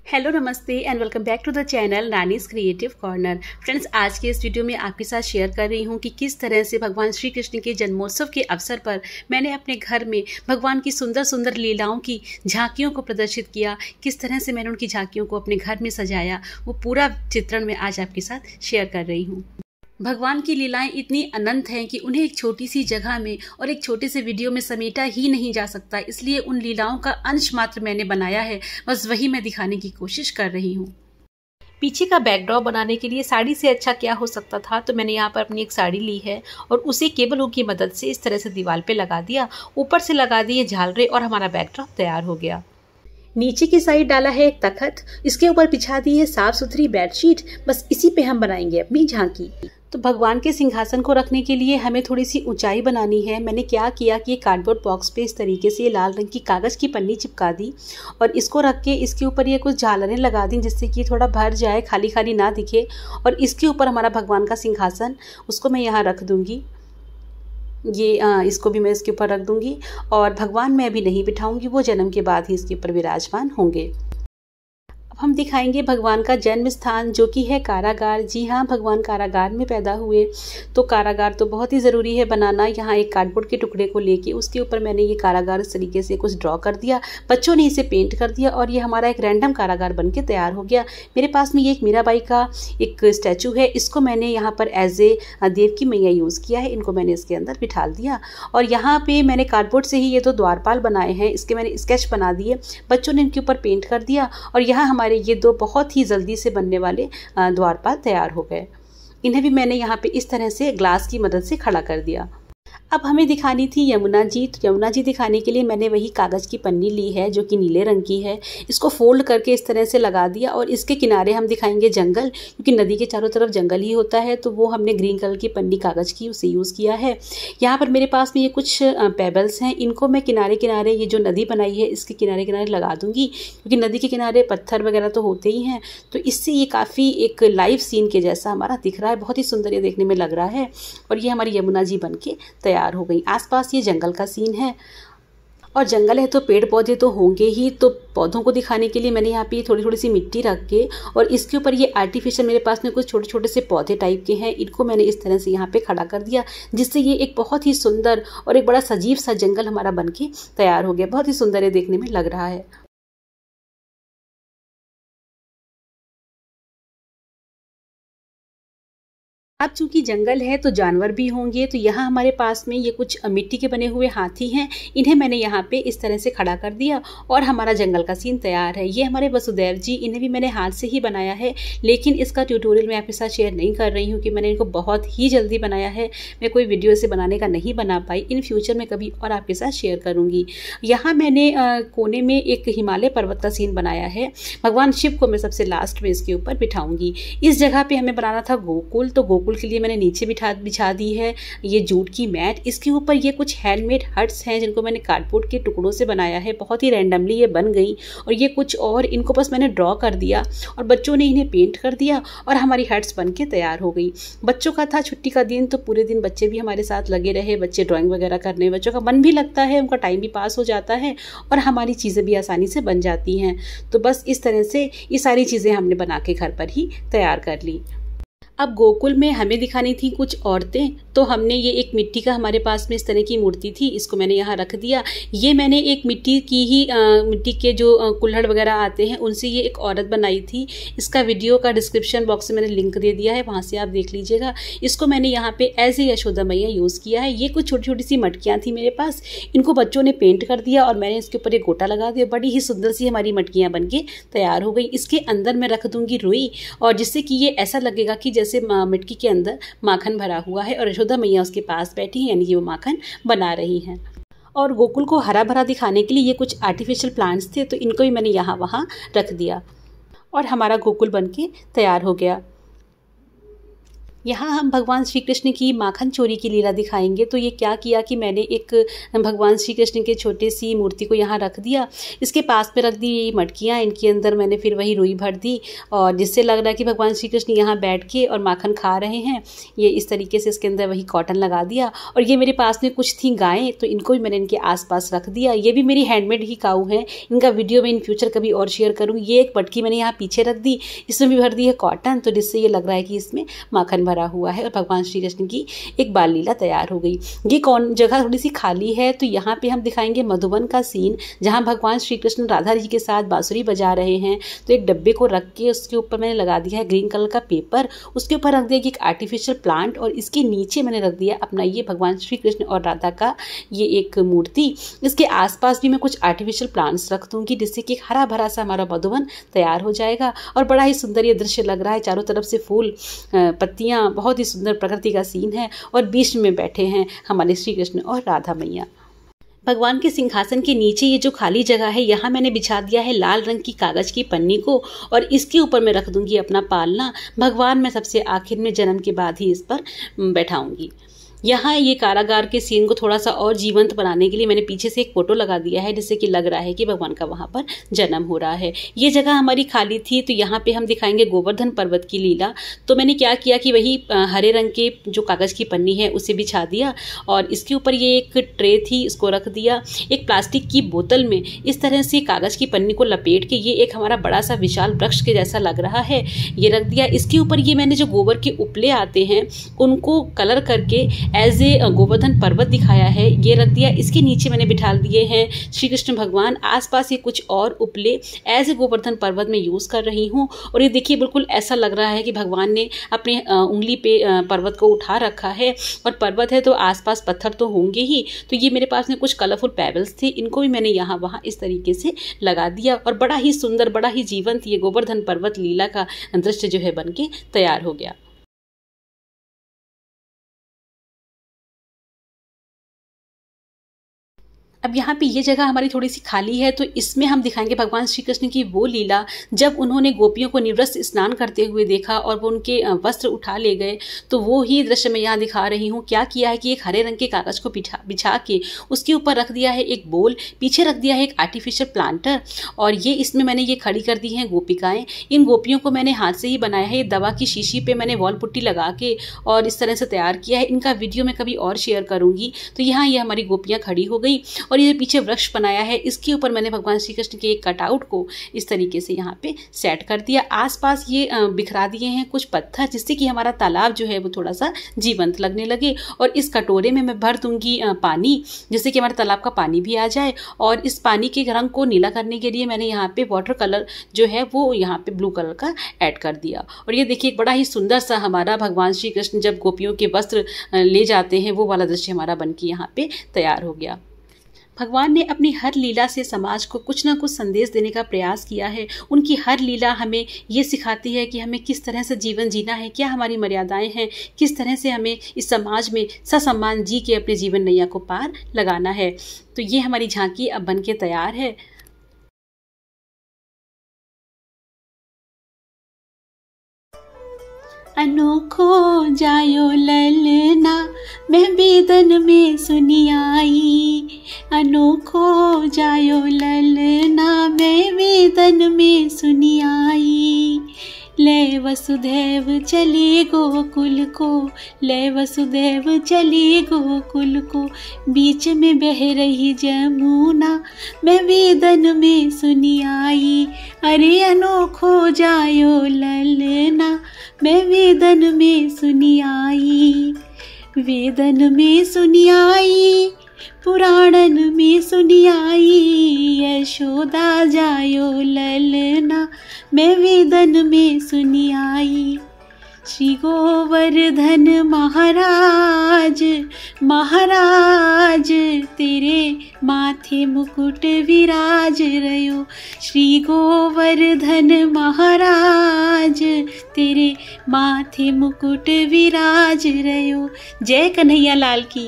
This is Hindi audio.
हेलो नमस्ते and welcome back to the channel Nani's creative corner. Friends, आज के इस वीडियो में आपके साथ शेयर कर रही हूँ कि किस तरह से भगवान श्री कृष्ण के जन्मोत्सव के अवसर पर मैंने अपने घर में भगवान की सुंदर सुंदर लीलाओं की झांकियों को प्रदर्शित किया। किस तरह से मैंने उनकी झांकियों को अपने घर में सजाया, वो पूरा चित्रण मैं आज आपके साथ शेयर कर रही हूँ। भगवान की लीलाएं इतनी अनंत हैं कि उन्हें एक छोटी सी जगह में और एक छोटे से वीडियो में समेटा ही नहीं जा सकता। इसलिए उन लीलाओं का अंश मात्र मैंने बनाया है, बस वही मैं दिखाने की कोशिश कर रही हूँ। पीछे का बैकड्रॉप बनाने के लिए साड़ी से अच्छा क्या हो सकता था, तो मैंने यहाँ पर अपनी एक साड़ी ली है और उसे केबलों की मदद से इस तरह से दीवार पे लगा दिया। ऊपर से लगा दिए झालरे और हमारा बैकड्रॉप तैयार हो गया। नीचे की साइड डाला है एक तखत, इसके ऊपर बिछा दी है साफ सुथरी बेडशीट। बस इसी पे हम बनाएंगे अपनी झांकी। तो भगवान के सिंहासन को रखने के लिए हमें थोड़ी सी ऊंचाई बनानी है। मैंने क्या किया कि कार्डबोर्ड बॉक्स पे इस तरीके से लाल रंग की कागज़ की पन्नी चिपका दी और इसको रख के इसके ऊपर ये कुछ झालरें लगा दी, जिससे कि थोड़ा भर जाए, खाली खाली ना दिखे। और इसके ऊपर हमारा भगवान का सिंहासन, उसको मैं यहाँ रख दूँगी। इसको भी मैं इसके ऊपर रख दूँगी और भगवान मैं अभी नहीं बिठाऊँगी, वो जन्म के बाद ही इसके ऊपर विराजमान होंगे। हम दिखाएंगे भगवान का जन्म स्थान, जो कि है कारागार। जी हाँ, भगवान कारागार में पैदा हुए, तो कारागार तो बहुत ही ज़रूरी है बनाना। यहाँ एक कार्डबोर्ड के टुकड़े को लेके उसके ऊपर मैंने ये कारागार इस तरीके से कुछ ड्रॉ कर दिया। बच्चों ने इसे पेंट कर दिया और ये हमारा एक रैंडम कारागार बन के तैयार हो गया। मेरे पास में ये एक मीराबाई का एक स्टैचू है, इसको मैंने यहाँ पर एज ए देव की मैया यूज़ किया है। इनको मैंने इसके अंदर बिठा दिया और यहाँ पर मैंने कार्डबोर्ड से ही ये दो द्वारपाल बनाए हैं, इसके मैंने स्केच बना दिए। बच्चों ने इनके ऊपर पेंट कर दिया और यहाँ हमारे ये दो बहुत ही जल्दी से बनने वाले द्वारपाल तैयार हो गए। इन्हें भी मैंने यहाँ पे इस तरह से ग्लास की मदद से खड़ा कर दिया। अब हमें दिखानी थी यमुना जी। तो यमुना जी दिखाने के लिए मैंने वही कागज़ की पन्नी ली है जो कि नीले रंग की है। इसको फोल्ड करके इस तरह से लगा दिया और इसके किनारे हम दिखाएंगे जंगल, क्योंकि नदी के चारों तरफ जंगल ही होता है। तो वो हमने ग्रीन कलर की पन्नी कागज़ की उसे यूज़ किया है। यहाँ पर मेरे पास में ये कुछ पेबल्स हैं, इनको मैं किनारे किनारे, ये जो नदी बनाई है इसके किनारे किनारे लगा दूँगी, क्योंकि नदी के किनारे पत्थर वगैरह तो होते ही हैं। तो इससे ये काफ़ी एक लाइव सीन के जैसा हमारा दिख रहा है, बहुत ही सुंदर ये देखने में लग रहा है। और ये हमारी यमुना जी बन के तैयार हो गई। आसपास ये जंगल का सीन है और जंगल है तो पेड़ पौधे तो होंगे ही। तो पौधों को दिखाने के लिए मैंने यहाँ पे थोड़ी थोड़ी सी मिट्टी रख के और इसके ऊपर ये आर्टिफिशियल मेरे पास में कुछ छोटे छोटे से पौधे टाइप के हैं, इनको मैंने इस तरह से यहाँ पे खड़ा कर दिया, जिससे ये एक बहुत ही सुंदर और एक बड़ा सजीव सा जंगल हमारा बन के तैयार हो गया। बहुत ही सुंदर ये देखने में लग रहा है। अब चूंकि जंगल है तो जानवर भी होंगे, तो यहाँ हमारे पास में ये कुछ मिट्टी के बने हुए हाथी हैं, इन्हें मैंने यहाँ पे इस तरह से खड़ा कर दिया और हमारा जंगल का सीन तैयार है। ये हमारे वसुदेव जी, इन्हें भी मैंने हाथ से ही बनाया है, लेकिन इसका ट्यूटोरियल मैं आपके साथ शेयर नहीं कर रही हूँ कि मैंने इनको बहुत ही जल्दी बनाया है। मैं कोई वीडियो से बनाने का नहीं बना पाई, इन फ्यूचर में कभी और आपके साथ शेयर करूँगी। यहाँ मैंने कोने में एक हिमालय पर्वत का सीन बनाया है। भगवान शिव को मैं सबसे लास्ट में इसके ऊपर बिठाऊँगी। इस जगह पर हमें बनाना था गोकुल, तो गोकुल के लिए मैंने नीचे बिछा दी है ये जूट की मैट। इसके ऊपर ये कुछ हैंडमेड हट्स हैं जिनको मैंने कार्डबोर्ड के टुकड़ों से बनाया है। बहुत ही रैंडमली ये बन गई और ये कुछ और इनको बस मैंने ड्रॉ कर दिया और बच्चों ने इन्हें पेंट कर दिया और हमारी हट्स बन के तैयार हो गई। बच्चों का था छुट्टी का दिन, तो पूरे दिन बच्चे भी हमारे साथ लगे रहे। बच्चे ड्राइंग वगैरह करने, बच्चों का मन भी लगता है, उनका टाइम भी पास हो जाता है और हमारी चीज़ें भी आसानी से बन जाती हैं। तो बस इस तरह से ये सारी चीज़ें हमने बना के घर पर ही तैयार कर ली। अब गोकुल में हमें दिखानी थी कुछ औरतें, तो हमने ये एक मिट्टी का, हमारे पास में इस तरह की मूर्ति थी, इसको मैंने यहाँ रख दिया। ये मैंने एक मिट्टी की ही मिट्टी के जो कुल्हड़ वगैरह आते हैं उनसे ये एक औरत बनाई थी। इसका वीडियो का डिस्क्रिप्शन बॉक्स में मैंने लिंक दे दिया है, वहाँ से आप देख लीजिएगा। इसको मैंने यहाँ पे एज ए यशोदा मैया यूज़ किया है। ये कुछ छोटी छोटी सी मटकियाँ थी मेरे पास, इनको बच्चों ने पेंट कर दिया और मैंने इसके ऊपर एक गोटा लगा दिया। बड़ी ही सुंदर सी हमारी मटकियाँ बन के तैयार हो गई। इसके अंदर मैं रख दूँगी रुई, और जिससे कि ये ऐसा लगेगा कि जैसे मिट्टी के अंदर माखन भरा हुआ है और यशोदा मैया उसके पास बैठी हैं, यानी कि वो माखन बना रही हैं। और गोकुल को हरा भरा दिखाने के लिए ये कुछ आर्टिफिशियल प्लांट्स थे, तो इनको भी मैंने यहाँ वहाँ रख दिया और हमारा गोकुल बन के तैयार हो गया। यहाँ हम भगवान श्री कृष्ण की माखन चोरी की लीला दिखाएंगे। तो ये क्या किया कि मैंने एक भगवान श्री कृष्ण के छोटे सी मूर्ति को यहाँ रख दिया, इसके पास में रख दी ये मटकियाँ, इनके अंदर मैंने फिर वही रुई भर दी और जिससे लग रहा है कि भगवान श्री कृष्ण यहाँ बैठ के और माखन खा रहे हैं। ये इस तरीके से इसके अंदर वही कॉटन लगा दिया। और ये मेरे पास में कुछ थी गायें, तो इनको भी मैंने इनके आसपास रख दिया। ये भी मेरी हैंडमेड ही काऊ हैं, इनका वीडियो मैं इन फ्यूचर कभी और शेयर करूँगी। ये एक मटकी मैंने यहाँ पीछे रख दी, इसमें भी भर दी है कॉटन, तो जिससे ये लग रहा है कि इसमें माखन भरा हुआ है और भगवान श्री कृष्ण की एक बाल लीला तैयार हो गई। ये कौन जगह थोड़ी सी खाली है, तो यहाँ पे हम दिखाएंगे मधुबन का सीन, जहाँ भगवान श्री कृष्ण राधा जी के साथ बांसुरी बजा रहे हैं। तो एक डब्बे को रख के उसके ऊपर मैंने लगा दिया है ग्रीन कलर का पेपर, उसके ऊपर रख दिया कि एक आर्टिफिशियल प्लांट और इसके नीचे मैंने रख दिया अपना ये भगवान श्री कृष्ण और राधा का ये एक मूर्ति। इसके आसपास भी मैं कुछ आर्टिफिशियल प्लांट्स रख दूंगी, जिससे कि हरा भरा सा हमारा मधुबन तैयार हो जाएगा और बड़ा ही सुंदर ये दृश्य लग रहा है। चारों तरफ से फूल पत्तियां, बहुत ही सुंदर प्रकृति का सीन है और बीच में बैठे हैं हमारे श्री कृष्ण और राधा मैया। भगवान के सिंहासन के नीचे ये जो खाली जगह है, यहाँ मैंने बिछा दिया है लाल रंग की कागज की पन्नी को और इसके ऊपर मैं रख दूंगी अपना पालना। भगवान मैं सबसे आखिर में जन्म के बाद ही इस पर बैठाऊंगी। यहाँ ये कारागार के सीन को थोड़ा सा और जीवंत बनाने के लिए मैंने पीछे से एक फोटो लगा दिया है, जिससे कि लग रहा है कि भगवान का वहाँ पर जन्म हो रहा है। ये जगह हमारी खाली थी, तो यहाँ पे हम दिखाएंगे गोवर्धन पर्वत की लीला। तो मैंने क्या किया कि वही हरे रंग के जो कागज़ की पन्नी है उसे बिछा दिया और इसके ऊपर ये एक ट्रे थी, इसको रख दिया। एक प्लास्टिक की बोतल में इस तरह से कागज़ की पन्नी को लपेट के, ये एक हमारा बड़ा सा विशाल वृक्ष के जैसा लग रहा है, ये रख दिया। इसके ऊपर ये मैंने जो गोबर के उपले आते हैं उनको कलर करके एज ए गोवर्धन पर्वत दिखाया है, ये रख दिया। इसके नीचे मैंने बिठा दिए हैं श्री कृष्ण भगवान, आसपास ये कुछ और उपले एज ए गोवर्धन पर्वत में यूज कर रही हूँ। और ये देखिए बिल्कुल ऐसा लग रहा है कि भगवान ने अपने उंगली पे पर्वत को उठा रखा है और पर्वत है तो आसपास पत्थर तो होंगे ही। तो ये मेरे पास में कुछ कलरफुल पेबल्स थे, इनको भी मैंने यहाँ वहाँ इस तरीके से लगा दिया और बड़ा ही सुंदर, बड़ा ही जीवंत ये गोवर्धन पर्वत लीला का दृश्य जो है बन के तैयार हो गया। अब यहाँ पे ये जगह हमारी थोड़ी सी खाली है, तो इसमें हम दिखाएंगे भगवान श्री कृष्ण की वो लीला जब उन्होंने गोपियों को निर्वस्त्र स्नान करते हुए देखा और वो उनके वस्त्र उठा ले गए। तो वो ही दृश्य मैं यहाँ दिखा रही हूँ। क्या किया है कि एक हरे रंग के कागज़ को बिछा के उसके ऊपर रख दिया है एक बोल, पीछे रख दिया है एक आर्टिफिशियल प्लांटर और ये इसमें मैंने ये खड़ी कर दी हैं गोपिकाएँ। इन गोपियों को मैंने हाथ से ही बनाया है, ये दवा की शीशी पे मैंने वॉल पुट्टी लगा के और इस तरह से तैयार किया है। इनका वीडियो मैं कभी और शेयर करूँगी। तो यहाँ ये हमारी गोपियाँ खड़ी हो गई और ये पीछे वृक्ष बनाया है, इसके ऊपर मैंने भगवान श्री कृष्ण के एक कटआउट को इस तरीके से यहाँ पे सेट कर दिया। आसपास ये बिखरा दिए हैं कुछ पत्थर, जिससे कि हमारा तालाब जो है वो थोड़ा सा जीवंत लगने लगे। और इस कटोरे में मैं भर दूंगी पानी, जिससे कि हमारे तालाब का पानी भी आ जाए। और इस पानी के रंग को नीला करने के लिए मैंने यहाँ पे वाटर कलर जो है वो यहाँ पे ब्लू कलर का ऐड कर दिया। और ये देखिए बड़ा ही सुंदर सा हमारा भगवान श्री कृष्ण जब गोपियों के वस्त्र ले जाते हैं वो वाला दृश्य हमारा बन के यहाँ पे तैयार हो गया। भगवान ने अपनी हर लीला से समाज को कुछ ना कुछ संदेश देने का प्रयास किया है। उनकी हर लीला हमें ये सिखाती है कि हमें किस तरह से जीवन जीना है, क्या हमारी मर्यादाएं हैं, किस तरह से हमें इस समाज में ससम्मान जी के अपने जीवन नैया को पार लगाना है। तो ये हमारी झांकी अब बन के तैयार है। अनोखो जायो ललना मैं बेदन में सुनी आई, अनोखो जायो ललना मैं वेदन में सुनी आई। ले वसुदेव चले गोकुल को, ले वसुदेव चले गोकुल को, बीच में बह रही जमुना मैं वेदन में सुनी आई। अरे अनोखो जायो ललना मैं वेदन में सुनी आई, वेदन में सुनी आई, पुराणन में सुनी आई। यशोदा जायो ललना मैं वेदन में सुनी आई। श्री गोवर्धन महाराज, महाराज तेरे माथे मुकुट विराज रयो। श्री गोवर्धन महाराज तेरे माथे मुकुट विराज रयो। जय कन्हैया लाल की।